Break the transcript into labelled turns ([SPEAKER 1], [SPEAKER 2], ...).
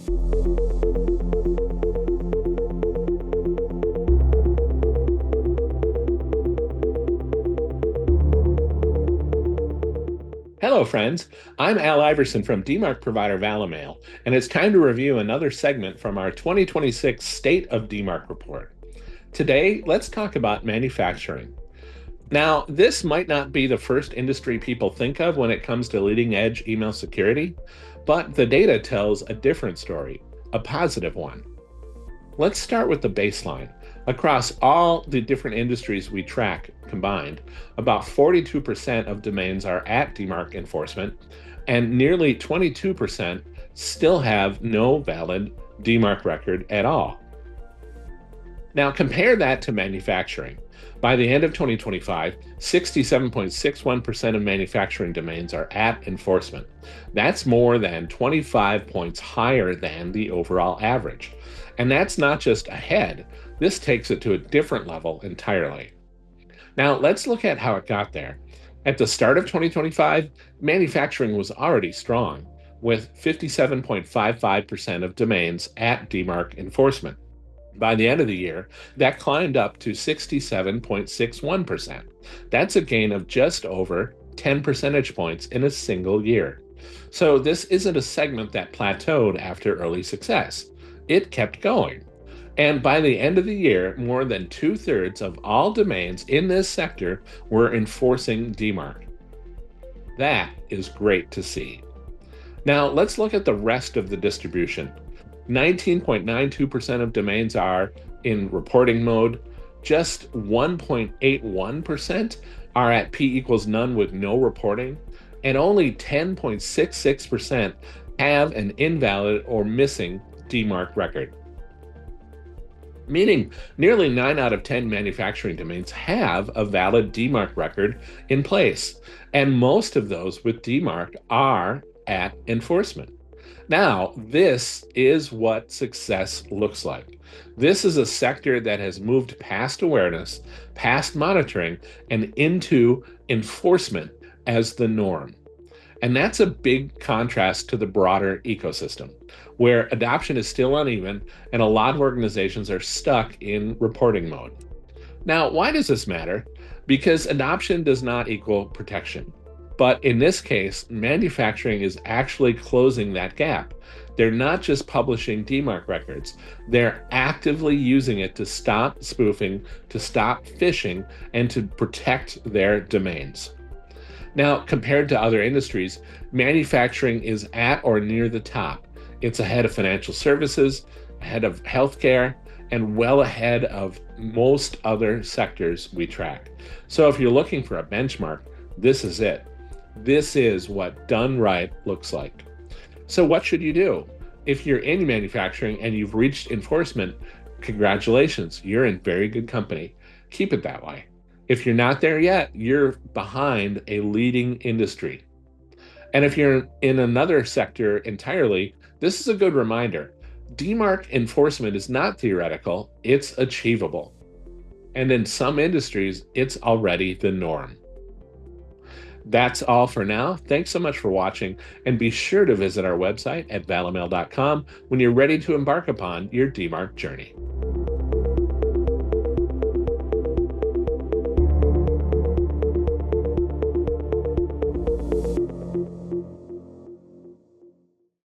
[SPEAKER 1] Hello, friends. I'm Al Iverson from DMARC provider Valamail, and it's time to review another segment from our 2026 State of DMARC report. Today, let's talk about manufacturing. Now, this might not be the first industry people think of when it comes to leading edge email security, but the data tells a different story, a positive one. Let's start with the baseline. Across all the different industries we track combined, about 42% of domains are at DMARC enforcement, and nearly 22% still have no valid DMARC record at all. Now, compare that to manufacturing. By the end of 2025, 67.61% of manufacturing domains are at enforcement. That's more than 25 points higher than the overall average. And that's not just ahead, this takes it to a different level entirely. Now, let's look at how it got there. At the start of 2025, manufacturing was already strong, with 57.55% of domains at DMARC enforcement. By the end of the year, that climbed up to 67.61%. That's a gain of just over 10 percentage points in a single year. So this isn't a segment that plateaued after early success. It kept going. And by the end of the year, more than 2/3 of all domains in this sector were enforcing DMARC. That is great to see. Now, let's look at the rest of the distribution. 19.92% of domains are in reporting mode. Just 1.81% are at P equals none with no reporting. And only 10.66% have an invalid or missing DMARC record. Meaning nearly 9 out of 10 manufacturing domains have a valid DMARC record in place. And most of those with DMARC are at enforcement. Now, this is what success looks like. This is a sector that has moved past awareness, past monitoring, and into enforcement as the norm. And that's a big contrast to the broader ecosystem, where adoption is still uneven and a lot of organizations are stuck in reporting mode. Now, why does this matter? Because adoption does not equal protection. But in this case, manufacturing is actually closing that gap. They're not just publishing DMARC records, they're actively using it to stop spoofing, to stop phishing, and to protect their domains. Now, compared to other industries, manufacturing is at or near the top. It's ahead of financial services, ahead of healthcare, and well ahead of most other sectors we track. So if you're looking for a benchmark, this is it. This is what done right looks like. So what should you do? If you're in manufacturing and you've reached enforcement, congratulations, you're in very good company. Keep it that way. If you're not there yet, you're behind a leading industry. And if you're in another sector entirely, this is a good reminder. DMARC enforcement is not theoretical, it's achievable. And in some industries, it's already the norm. That's all for now. Thanks so much for watching, and be sure to visit our website at valamail.com when you're ready to embark upon your DMARC journey.